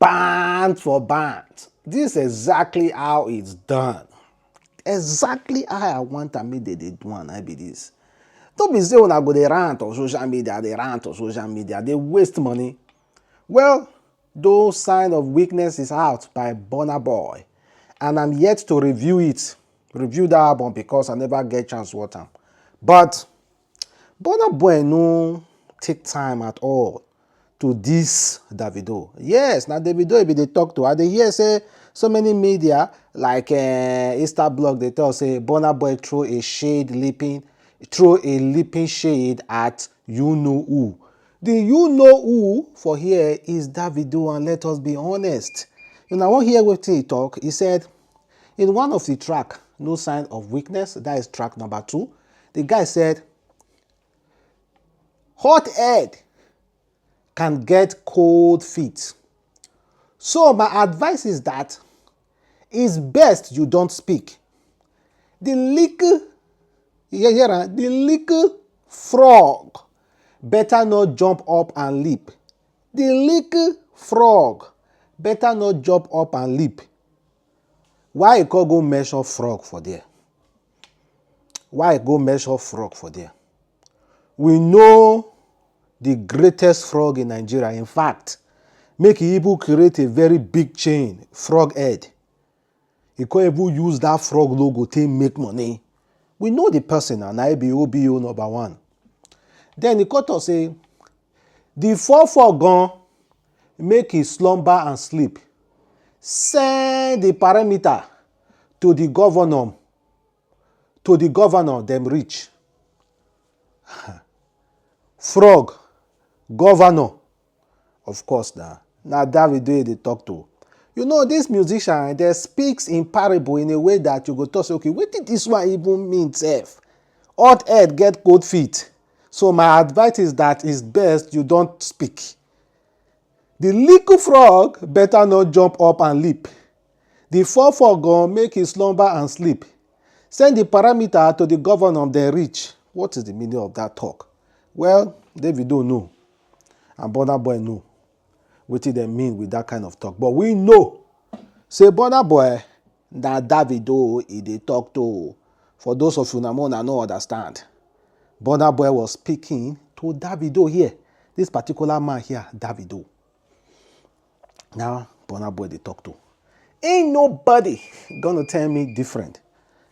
band for band. This is exactly how it's done. Exactly how I want to make they do one. I be this. Don't be say when I go they rant on social media, they waste money. Well, those sign of weakness is out by Burna Boy, and I'm yet to review the album because I never get chance to watch them. But Burna Boy no take time at all to this Davido. Yes, now Davido be they talk to. I dey hear say so many media like Insta blog they tell say Burna Boy throw a leaping shade at you know who. The you know who for here is Davido, and let us be honest. You know, I won't hear what he talk. He said in one of the track, No Sign of Weakness, that is track number 2, the guy said, hot head can get cold feet. So my advice is that it's best you don't speak. The little frog better not jump up and leap. The little frog better not jump up and leap. Why you can't go measure frog for there? Why go measure frog for there? We know the greatest frog in Nigeria. In fact, make Igbo create a very big chain, frog head. He can't even use that frog logo to make money. We know the person, and I be OBO number 1. Then he got to say, the 4 gone, make his slumber and sleep. Send the parameter to the governor, them reach. Frog, governor, of course now. Now Davido they talk to. You know, this musician, they speaks in parable in a way that you go to say, okay, what did this one even mean, sef? Hot head get cold feet. So my advice is that it's best you don't speak. The little frog better not jump up and leap. The 4 gone make his slumber and sleep. Send the parameter to the governor, then reach. What is the meaning of that talk? Well, Davido know, and Burna Boy know what did they mean with that kind of talk. But we know, say Burna Boy, that Davido he dey talk to. For those of you who no understand, Burna Boy was speaking to Davido here. This particular man here, Davido. Now, Burna Boy they talk to. Ain't nobody gonna tell me different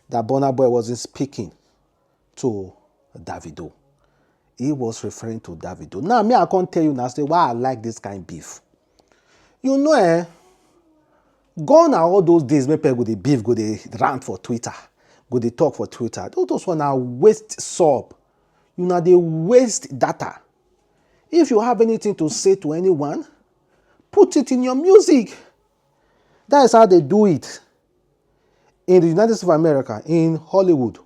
that Burna Boy wasn't speaking to Davido. He was referring to Davido. Now, me, I can't tell you now, say why I like this kind of beef. You know, gone are all those days when people go the beef, go the rant for Twitter, go the talk for Twitter. Those one are waste sub. You know, they waste data. If you have anything to say to anyone, put it in your music. That is how they do it. In the United States of America, in Hollywood,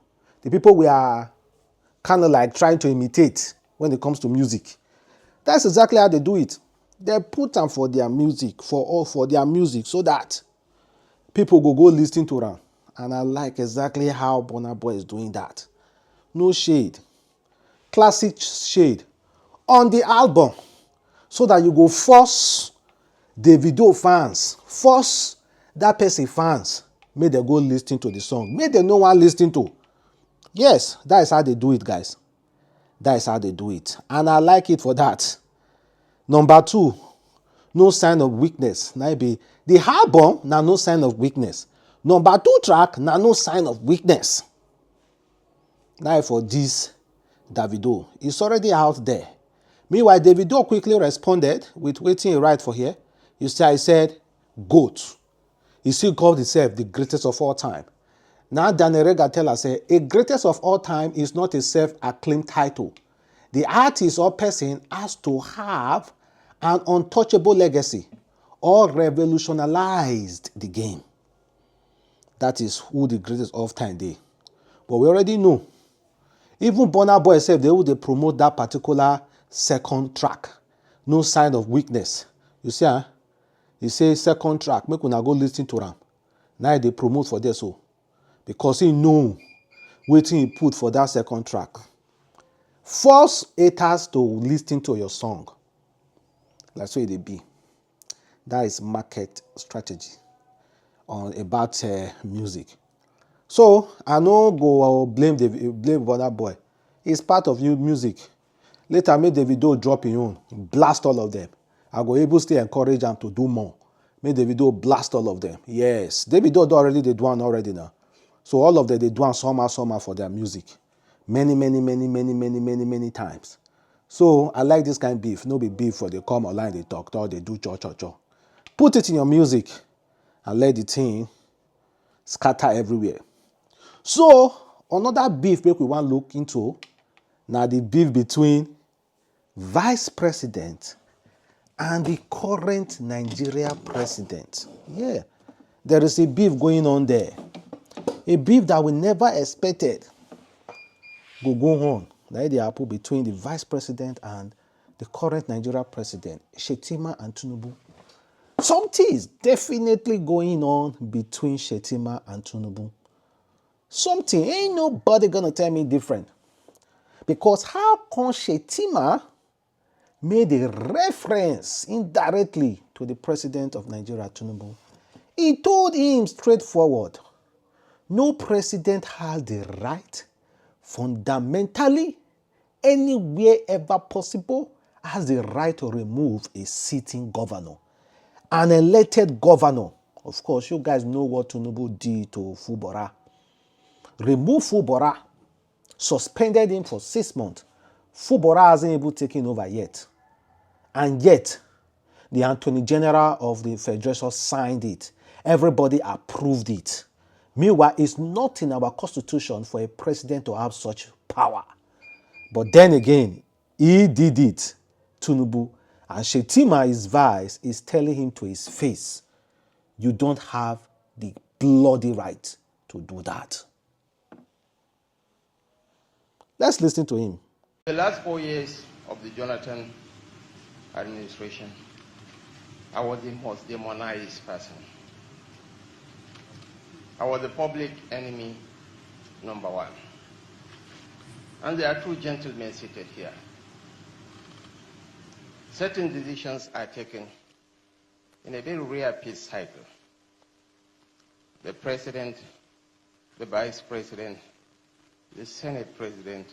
the people we are kind of like trying to imitate when it comes to music. That's exactly how they do it. They put them for their music, for their music, so that people go listen to them. And I like exactly how Burna Boy is doing that. No shade. Classic shade. On the album, so that you go force Davido fans, force that person fans, make them go listen to the song. Make them no one listen to. Yes, that is how they do it, guys. That is how they do it. And I like it for that. Number 2, No Sign of Weakness. Now be the album, now No Sign of Weakness. Number 2 track, now No Sign of Weakness. Now for this Davido, it's already out there. Meanwhile, Davido quickly responded with waiting he write for here. You see, I said, GOAT. He still called himself the greatest of all time. Now, Daniel Rega tell us, a greatest of all time is not a self-acclaimed title. The artist or person has to have an untouchable legacy or revolutionized the game. That is who the greatest of time they. But we already know. Even Burna Boy said they promote that particular second track. No Sign of Weakness. You see, he says second track. Make una go listen to them. Now they promote for this so. Because he know waiting he put for that second track. Force haters to listen to your song. That's where they be. That is market strategy on about music. So I no go blame Burna Boy. It's part of new music. Later, make Davido drop his own, blast all of them. I go able still encourage him to do more. Make Davido blast all of them. Yes, Davido already they do one already now. So all of them they do one somehow for their music. Many times. So I like this kind of beef. No be beef for they come online, they talk, or they do cho. Put it in your music and let the thing scatter everywhere. So another beef make we want look into now the beef between vice president and the current Nigeria president. Yeah, there is a beef going on there. A beef that we never expected go on. That the apple between the vice president and the current Nigeria president, Shettima and Tinubu. Something is definitely going on between Shettima and Tinubu. Something, ain't nobody gonna tell me different. Because how come Shettima made a reference indirectly to the president of Nigeria, Tinubu? He told him straightforward, no president has the right, fundamentally, anywhere ever possible, has the right to remove a sitting governor. An elected governor. Of course, you guys know what Tinubu did to Fubara. Remove Fubara, suspended him for 6 months. Fubara hasn't even taken over yet. And yet, the Attorney General of the Federation signed it. Everybody approved it. Meanwhile, it's not in our constitution for a president to have such power. But then again, he did it, Tinubu. And Shettima, his vice, is telling him to his face, you don't have the bloody right to do that. Let's listen to him. The last 4 years of the Jonathan administration, I was the most demonized person. I was the public enemy number one. And there are two gentlemen seated here. Certain decisions are taken in a very rare peace cycle. The president, the vice president, the Senate president,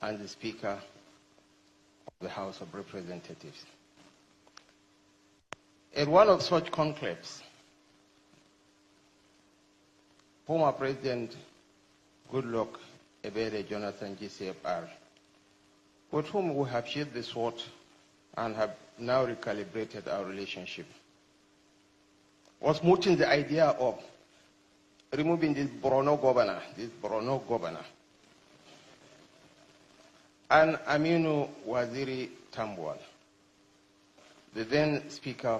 and the Speaker of the House of Representatives. At one of such conclaves, former President Goodluck Ebele Jonathan GCFR, with whom we have shared the sword and have now recalibrated our relationship, was mooting the idea of removing this Borno governor, and Aminu Waziri Tambuwal, the then Speaker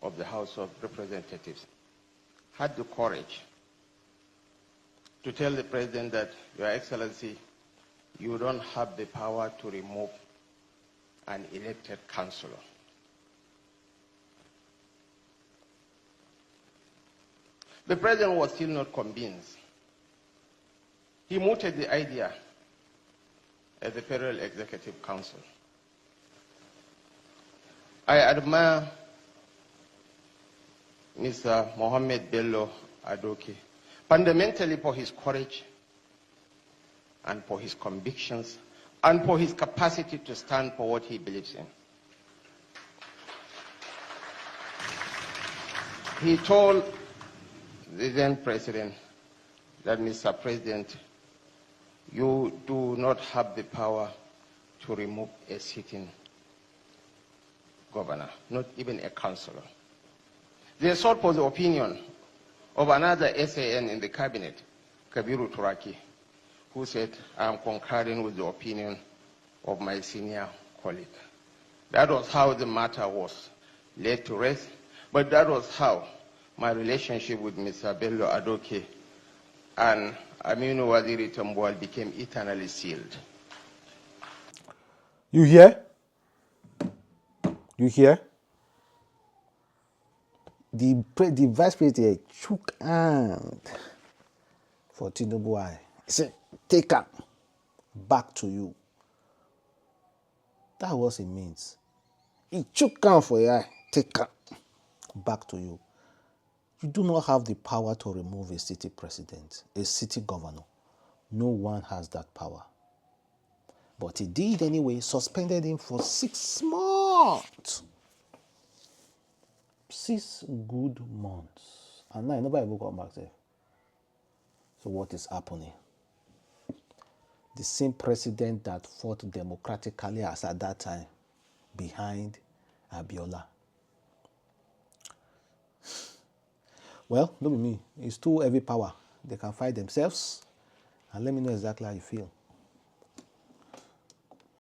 of the House of Representatives, had the courage to tell the President that, Your Excellency, you don't have the power to remove an elected councillor. The President was still not convinced. He mooted the idea at the Federal Executive Council. I admire Mr. Mohammed Bello Adoke, fundamentally for his courage and for his convictions and for his capacity to stand for what he believes in. He told the then president that, Mr. President, you do not have the power to remove a sitting governor, not even a councillor. They sought for the opinion of another SAN in the cabinet, Kabiru Turaki, who said, I am concurring with the opinion of my senior colleague. That was how the matter was laid to rest, but that was how my relationship with Mr. Bello Adoke and Aminu Waziri Tambuwal became eternally sealed. You hear? You hear? The vice president shook hand for Tinubu. He said, take her back to you. That's what it means. He shook hand for you, take her back to you. You do not have the power to remove a city president, a city governor. No one has that power. But he did anyway, suspended him for 6 months. 6 good months. And now nobody will come back there. So what is happening? The same president that fought democratically as at that time behind Abiola. Well, don't be me. It's too heavy power. They can fight themselves. And let me know exactly how you feel.